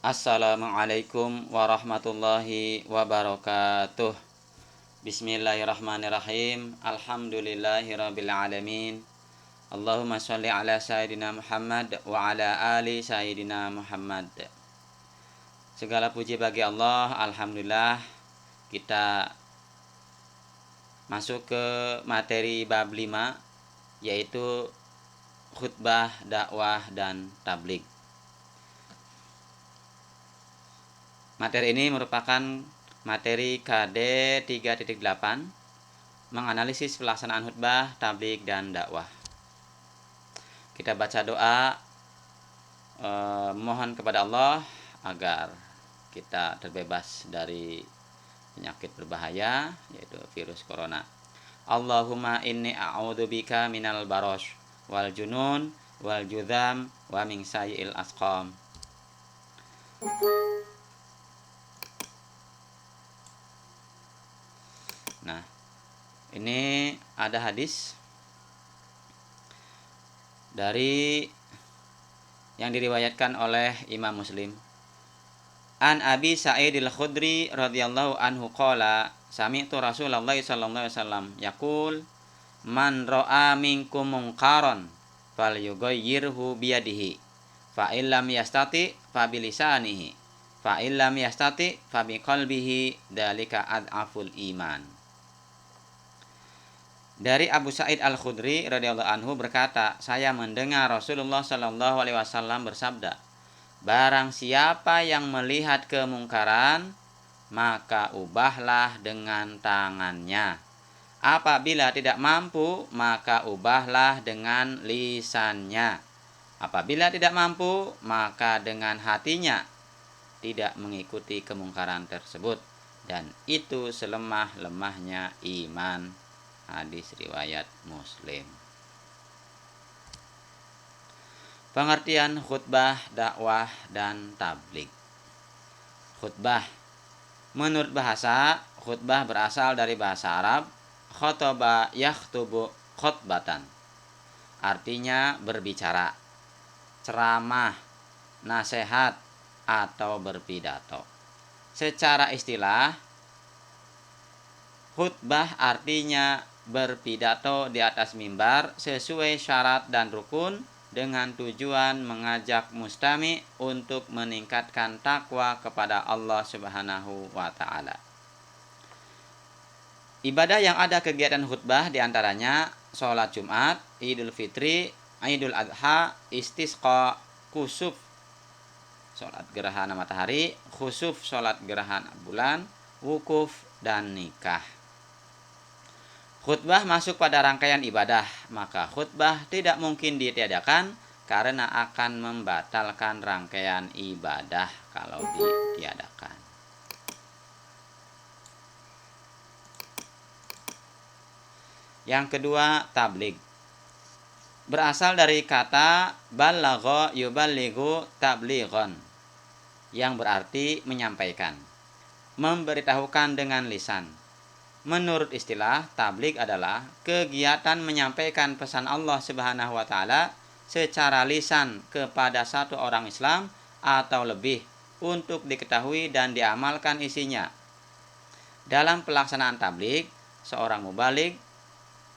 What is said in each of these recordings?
Assalamualaikum warahmatullahi wabarakatuh. Bismillahirrahmanirrahim. Alhamdulillahirabbil alamin. Allahumma sholli ala sayyidina Muhammad wa ala ali sayyidina Muhammad. Segala puji bagi Allah. Alhamdulillah, kita masuk ke materi bab 5, yaitu khutbah, dakwah, dan tabligh. Materi ini merupakan materi KD 3.8, menganalisis pelaksanaan khutbah, tabligh, dan dakwah. Kita baca doa, mohon kepada Allah agar kita terbebas dari penyakit berbahaya, yaitu virus corona. Allahumma inni a'udzubika minal barosh wal junun wal judham wa min sayyi'il asqam. Nah, ini ada hadis dari yang diriwayatkan oleh Imam Muslim. An Abi Sa'id al-Khudri radhiyallahu anhu qala sami'tu Rasulullah sallallahu alaihi wasallam yaqul man ra'a minkum munkaran falyughayyirhu biyadihi fa illam yastati fa bilisanihi fa illam yastati fa biqalbihi dzalika ad'aful iman. Dari Abu Sa'id Al-Khudri radhiyallahu anhu berkata, saya mendengar Rasulullah sallallahu alaihi wasallam bersabda, barang siapa yang melihat kemungkaran, maka ubahlah dengan tangannya. Apabila tidak mampu, maka ubahlah dengan lisannya. Apabila tidak mampu, maka dengan hatinya tidak mengikuti kemungkaran tersebut. Dan itu selemah-lemahnya iman. Hadis riwayat Muslim. Pengertian khutbah, dakwah, dan tabligh. Khutbah. Menurut bahasa, khutbah berasal dari bahasa Arab khotoba yakhtubu khotbatan. Artinya berbicara, ceramah, nasihat, atau berpidato. Secara istilah, khutbah artinya berpidato di atas mimbar sesuai syarat dan rukun dengan tujuan mengajak mustami untuk meningkatkan takwa kepada Allah Subhanahu wa taala. Ibadah yang ada kegiatan khutbah diantaranya sholat Jumat, Idul Fitri, Idul Adha, istisqa, kusuf, sholat gerhana matahari, khusuf, sholat gerhana bulan, wukuf, dan nikah. Khutbah masuk pada rangkaian ibadah, maka khutbah tidak mungkin ditiadakan karena akan membatalkan rangkaian ibadah kalau ditiadakan. Yang kedua, tabligh. Berasal dari kata balagha yuballighu tablighan, yang berarti menyampaikan, memberitahukan dengan lisan. Menurut istilah, tabligh adalah kegiatan menyampaikan pesan Allah Subhanahu wa taala secara lisan kepada satu orang Islam atau lebih untuk diketahui dan diamalkan isinya. Dalam pelaksanaan tabligh, seorang mubaligh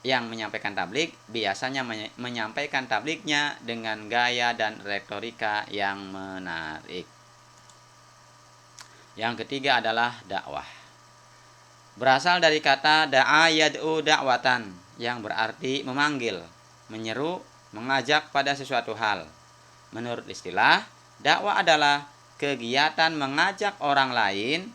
yang menyampaikan tabligh biasanya menyampaikan tablighnya dengan gaya dan retorika yang menarik. Yang ketiga adalah dakwah. Berasal dari kata da'a yad'u da'watan, yang berarti memanggil, menyeru, mengajak pada sesuatu hal. Menurut istilah, dakwah adalah kegiatan mengajak orang lain,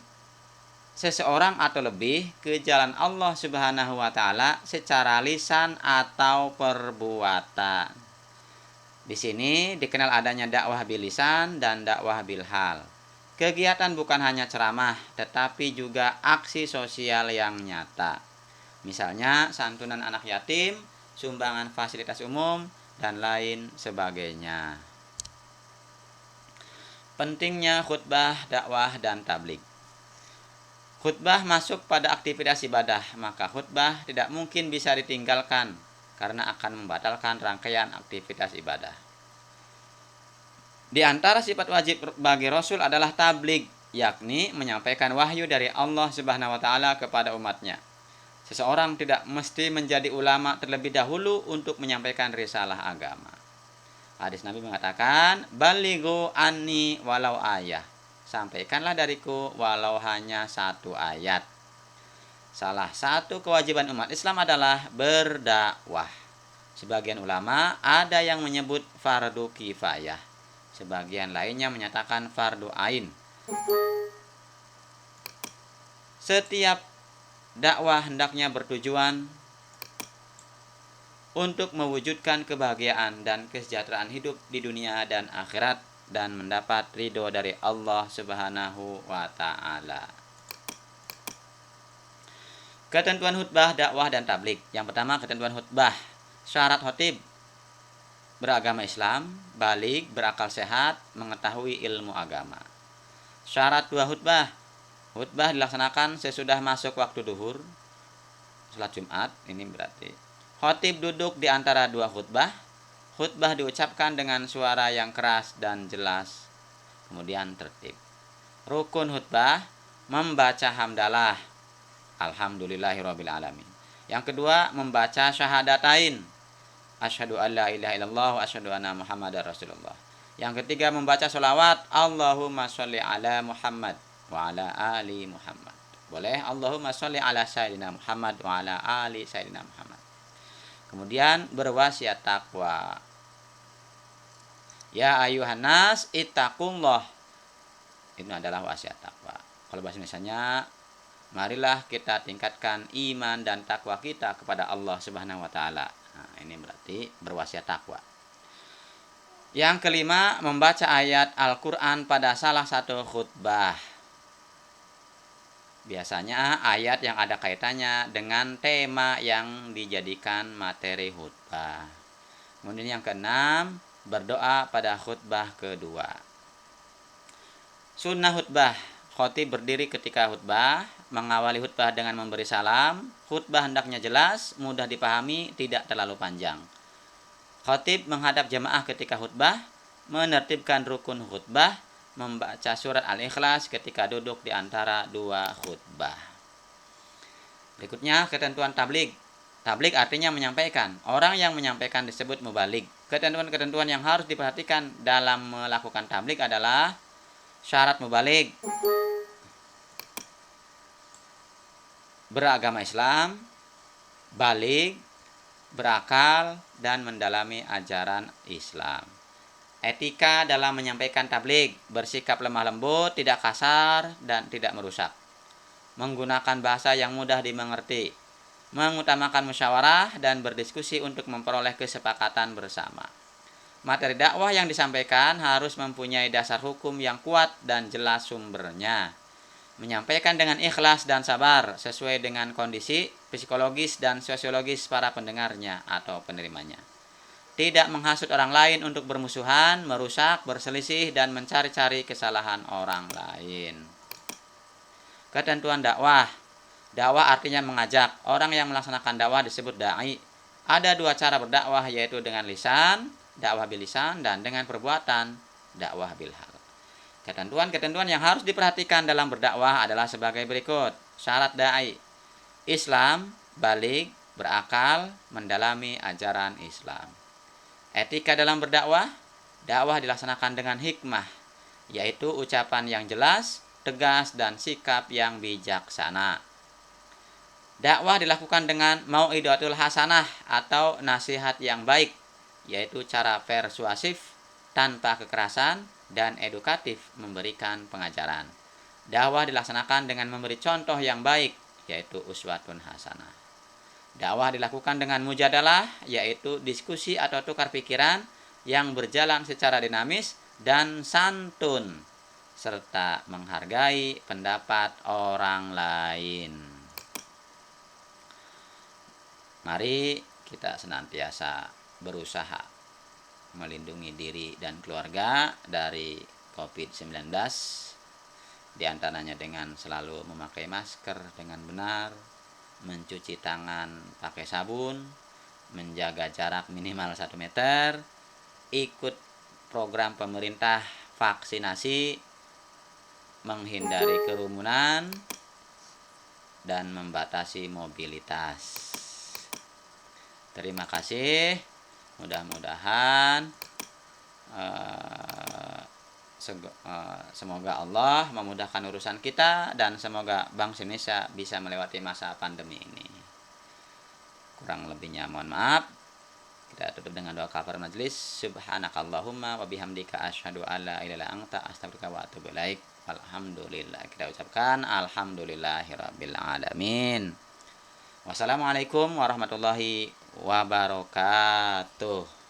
seseorang atau lebih, ke jalan Allah Subhanahu wa taala secara lisan atau perbuatan. Di sini dikenal adanya dakwah bil lisan dan dakwah bil hal. Kegiatan bukan hanya ceramah, tetapi juga aksi sosial yang nyata. Misalnya santunan anak yatim, sumbangan fasilitas umum, dan lain sebagainya. Pentingnya khutbah, dakwah, dan tabligh. Khutbah masuk pada aktivitas ibadah, maka khutbah tidak mungkin bisa ditinggalkan karena akan membatalkan rangkaian aktivitas ibadah. Di antara sifat wajib bagi Rasul adalah tabligh, yakni menyampaikan wahyu dari Allah Subhanahu wa taala kepada umatnya. Seseorang tidak mesti menjadi ulama terlebih dahulu untuk menyampaikan risalah agama. Hadis Nabi mengatakan, "Balighu anni walau ayah." Sampaikanlah dariku walau hanya satu ayat. Salah satu kewajiban umat Islam adalah berdakwah. Sebagian ulama ada yang menyebut fardu kifayah. Sebagian lainnya menyatakan fardu ain. Setiap dakwah hendaknya bertujuan untuk mewujudkan kebahagiaan dan kesejahteraan hidup di dunia dan akhirat dan mendapat ridho dari Allah Subhanahu wa taala. Ketentuan khutbah, dakwah dan tabligh. Yang pertama, ketentuan khutbah. Syarat khatib: beragama Islam, baligh, berakal sehat, mengetahui ilmu agama. Syarat dua khutbah. Khutbah dilaksanakan sesudah masuk waktu duhur, salat Jumat. Ini berarti khatib duduk di antara dua khutbah. Khutbah diucapkan dengan suara yang keras dan jelas, kemudian tertib. Rukun khutbah: membaca hamdalah, alhamdulillahirabbil alamin. Yang kedua, membaca syahadatain, asyhadu alla ilaha illallah wa asyhadu anna muhammadar rasulullah. Yang ketiga, membaca sholawat, Allahumma sholli ala Muhammad wa ala ali Muhammad. Boleh Allahumma sholli ala sayyidina Muhammad wa ala ali sayyidina Muhammad. Kemudian berwasiat takwa. Ya ayuhan nas ittaqullah. Itu adalah wasiat takwa. Kalau bahasa Indonesianya, marilah kita tingkatkan iman dan takwa kita kepada Allah Subhanahu wa taala. Nah, ini berarti berwasiat takwa. Yang kelima, membaca ayat Al-Qur'an pada salah satu khutbah. Biasanya ayat yang ada kaitannya dengan tema yang dijadikan materi khutbah. Kemudian yang keenam, berdoa pada khutbah kedua. Sunnah khutbah: khatib berdiri ketika khutbah, mengawali khutbah dengan memberi salam. Khutbah hendaknya jelas, mudah dipahami, tidak terlalu panjang. Khatib menghadap jemaah ketika khutbah, menertibkan rukun khutbah, membaca surat Al-Ikhlas ketika duduk di antara dua khutbah. Berikutnya, ketentuan tabligh. Tabligh artinya menyampaikan. Orang yang menyampaikan disebut mubaligh. Ketentuan-ketentuan yang harus diperhatikan dalam melakukan tabligh adalah syarat mubaligh: beragama Islam, baligh, berakal, dan mendalami ajaran Islam. Etika dalam menyampaikan tabligh: bersikap lemah lembut, tidak kasar, dan tidak merusak. Menggunakan bahasa yang mudah dimengerti. Mengutamakan musyawarah dan berdiskusi untuk memperoleh kesepakatan bersama. Materi dakwah yang disampaikan harus mempunyai dasar hukum yang kuat dan jelas sumbernya. Menyampaikan dengan ikhlas dan sabar sesuai dengan kondisi psikologis dan sosiologis para pendengarnya atau penerimanya. Tidak menghasut orang lain untuk bermusuhan, merusak, berselisih, dan mencari-cari kesalahan orang lain. Ketentuan dakwah. Dakwah artinya mengajak. Orang yang melaksanakan dakwah disebut da'i. Ada dua cara berdakwah, yaitu dengan lisan, dakwah bil lisan, dan dengan perbuatan, dakwah bil hal. Ketentuan-ketentuan yang harus diperhatikan dalam berdakwah adalah sebagai berikut. Syarat da'i: Islam, baligh, berakal, mendalami ajaran Islam. Etika dalam berdakwah: dakwah dilaksanakan dengan hikmah, yaitu ucapan yang jelas, tegas, dan sikap yang bijaksana. Dakwah dilakukan dengan mau'idatul hasanah atau nasihat yang baik, yaitu cara persuasif tanpa kekerasan dan edukatif memberikan pengajaran. Dakwah dilaksanakan dengan memberi contoh yang baik, yaitu uswatun hasanah. Dakwah dilakukan dengan mujadalah, yaitu diskusi atau tukar pikiran yang berjalan secara dinamis dan santun, serta menghargai pendapat orang lain. Mari kita senantiasa berusaha melindungi diri dan keluarga dari COVID-19, diantaranya dengan selalu memakai masker dengan benar, mencuci tangan pakai sabun, menjaga jarak minimal 1 meter, ikut program pemerintah vaksinasi, menghindari kerumunan, dan membatasi mobilitas. Terima kasih. Mudah-mudahan semoga Allah memudahkan urusan kita dan semoga bangsa Indonesia bisa melewati masa pandemi ini. Kurang lebihnya mohon maaf. Kita tutup dengan doa kafaratul majelis. Subhanakallahumma wa bihamdika asyhadu alla ilaha illa anta astaghfiruka wa atubu ilaik. Alhamdulillah. Kita ucapkan alhamdulillahirabbil alamin. Wassalamualaikum warahmatullahi wabarakatuh.